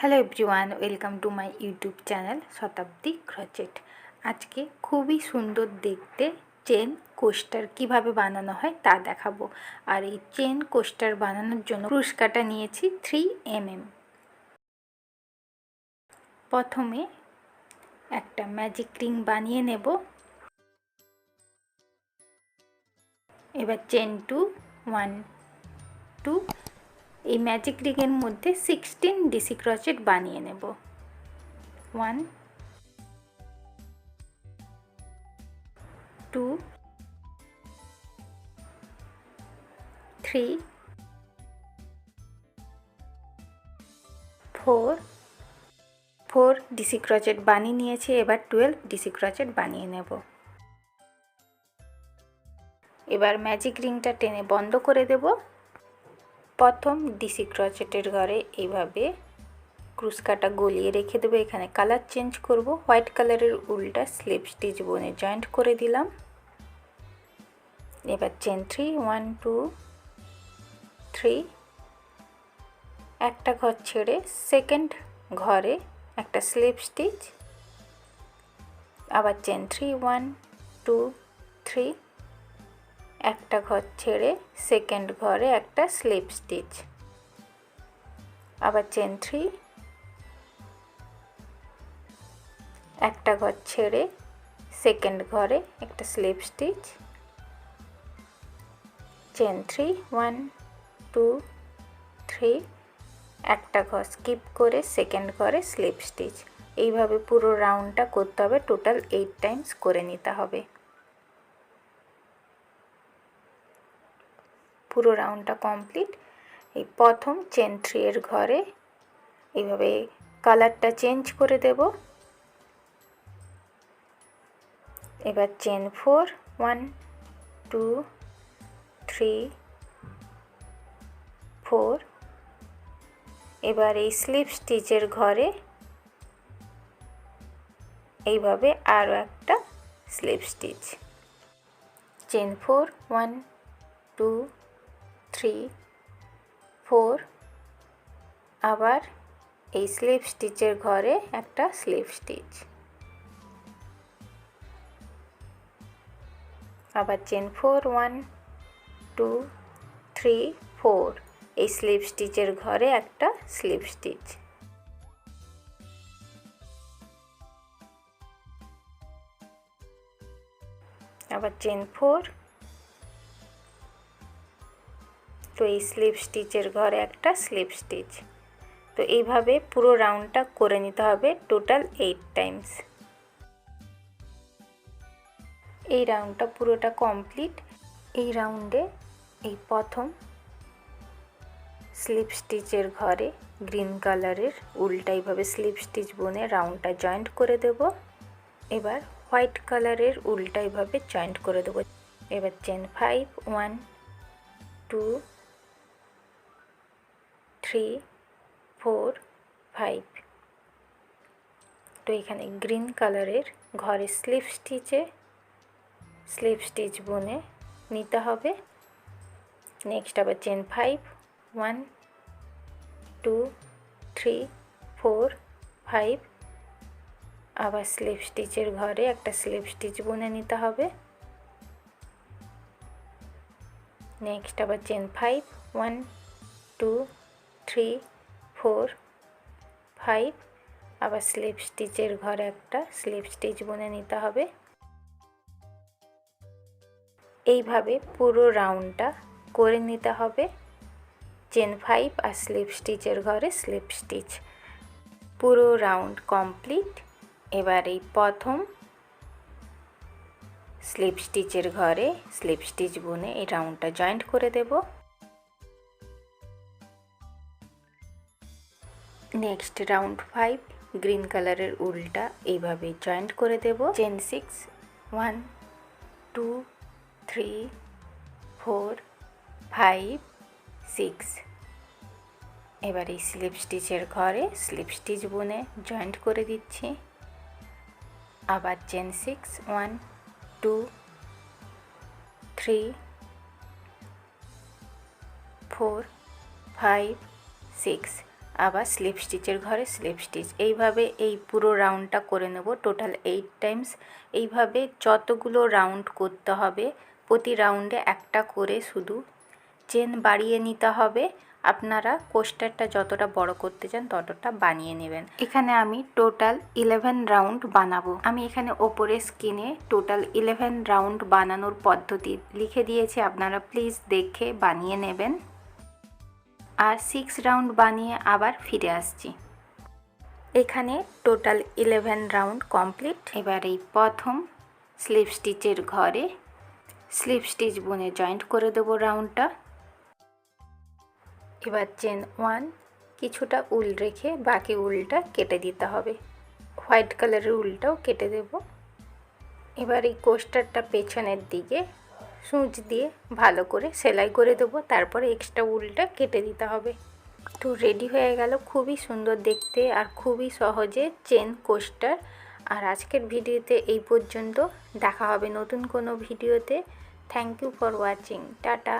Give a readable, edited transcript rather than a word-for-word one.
Hello everyone, welcome to my YouTube channel Shatabdi crochet. আজকে খুবই সুন্দর দেখতে চেন কোস্টার কিভাবে বানানো হয় তা দেখাবো। আর এই চেন কোস্টার বানানোর জন্য ক্রুশ কাটা নিয়েছি 3 mm। প্রথমে একটা ম্যাজিক রিং বানিয়ে নেব। এবার চেন 2 1 2, এই ম্যাজিক রিংয়ের মধ্যে 16 ডিসি ক্রচেট বানিয়ে নেব। 1 2 3 4 ডিসি ক্রচেট বানিয়ে নিয়েছি। এবার 12 ডিসি ক্রচেট বানিয়ে নেব। এবার ম্যাজিক রিংটা টেনে বন্ধ করে দেব। প্রথম ডিসি ক্রচেটের ঘরে এইভাবে ক্রুশ কাটা গলিয়ে রেখে দেবো। এখানে কালার চেঞ্জ করব, হোয়াইট কালারের উল্টা স্লিপ স্টিচ বনে জয়েন্ট করে দিলাম। এবার চেন 3 1 2 3, একটা ঘর ছেড়ে সেকেন্ড ঘরে একটা স্লিপ স্টিচ, আবার চেন 3 1 2 3, একটা ঘর ছেড়ে সেকেন্ড ঘরে একটা স্লিপ স্টিচ, আবার চেন 3, একটা ঘর ছেড়ে সেকেন্ড ঘরে একটা স্লিপ স্টিচ, চেন 3 1 2 3, একটা ঘর স্কিপ করে সেকেন্ড ঘরে স্লিপ স্টিচ। এইভাবে পুরো রাউন্ডটা করতে হবে, টোটাল 8 টাইমস করে নিতে হবে। পুরো রাউন্ডটা কমপ্লিট। এই প্রথম চেন 3 এর ঘরে এইভাবে কালারটা চেঞ্জ করে দেব। এবার চেন 4 1 2 3 4, এবার এই স্লিপ স্টিচের ঘরে এইভাবে আরও একটা স্লিপ স্টিচ, চেন 4 1 2 3 4, আবার এই স্লিপ স্টিচের ঘরে একটা স্লিপ স্টিচ, আবার চেন 4 1 2 3 4, এই স্লিপ স্টিচের ঘরে একটা স্লিপ স্টিচ, আবার চেন 4, তো এই স্লিপ স্টিচের ঘরে একটা স্লিপ স্টিচ। তো এইভাবে পুরো রাউন্ডটা করে নিতে হবে, টোটাল 8 টাইমস। এই রাউন্ডটা পুরোটা কমপ্লিট। এই রাউন্ডে এই প্রথম স্লিপ স্টিচের ঘরে গ্রিন কালারের উল্টা এইভাবে স্লিপ স্টিচ বনে রাউন্ডটা জয়েন্ট করে দেব। এবার হোয়াইট কালারের উল্টা এইভাবে জয়েন্ট করে দেব। এবার চেন 5 1 2 3 4 5, তো এখানে গ্রিন কালারের ঘরে স্লিপ স্টিচ বনে নিতে হবে। নেক্সট আবার চেন 5 1 2 3 4 5, আবার স্লিপ স্টিচের ঘরে একটা স্লিপ স্টিচ বুনে নিতে হবে। নেক্সট আবার চেন 5 1 2 3 4 5, আবার স্লিপ স্টিচের ঘরে একটা স্লিপ স্টিচ বুনে নিতে হবে। এইভাবে পুরো রাউন্ডটা করে নিতে হবে, চেন 5 আর স্লিপ স্টিচের ঘরে স্লিপ স্টিচ। পুরো রাউন্ড কমপ্লিট। এবার এই প্রথম স্লিপ স্টিচের ঘরে স্লিপ স্টিচ বুনে এই রাউন্ডটা জয়েন্ট করে দেব। নেক্সট রাউন্ড 5 গ্রিন কালারের উল্টা এইভাবে জয়েন্ট করে দেব। চেন 6 1 2 3 4 5 6, এবার এই স্লিপ স্টিচের ঘরে স্লিপ স্টিচ বুনে জয়েন্ট করে দিচ্ছি। আবার চেন 6 1 2 3 4 5 6, আবার স্লিপ স্টিচের ঘরে স্লিপ স্টিচ, এইভাবে এই পুরো রাউন্ডটা করে নেব টোটাল 8 টাইমস। এইভাবে যতগুলো রাউন্ড করতে হবে প্রতি রাউন্ডে একটা করে শুধু চেন বাড়িয়ে নিতে হবে। আপনারা কোস্টারটা যতটা বড় করতে চান ততটা বানিয়ে নেবেন। এখানে আমি টোটাল 11 রাউন্ড বানাবো। আমি এখানে ওপরে স্ক্রিনে টোটাল 11 রাউন্ড বানানোর পদ্ধতি লিখে দিয়েছি, আপনারা প্লিজ দেখে বানিয়ে নেবেন। আর 6 রাউন্ড বানিয়ে আবার ফিরে আসছি। এখানে টোটাল 11 রাউন্ড কমপ্লিট। এবার এই প্রথম স্লিপ স্টিচের ঘরে স্লিপ স্টিচ বুনে জয়েন্ট করে দেবো রাউন্ডটা। এবার চেন 1 কিছুটা উল রেখে বাকি উলটা কেটে দিতে হবে, হোয়াইট কালারের উলটাও কেটে দেব। এবার এই কোস্টারটা পেছনের দিকে সূচ দিয়ে ভালো করে সেলাই করে দেবো, তারপরে এক্সট্রা উলটা কেটে দিতে হবে। তো রেডি হয়ে গেল, খুবই সুন্দর দেখতে আর খুবই সহজে চেন কোস্টার। আর আজকের ভিডিওতে এই পর্যন্ত, দেখা হবে নতুন কোনো ভিডিওতে। Thank you for watching, tata.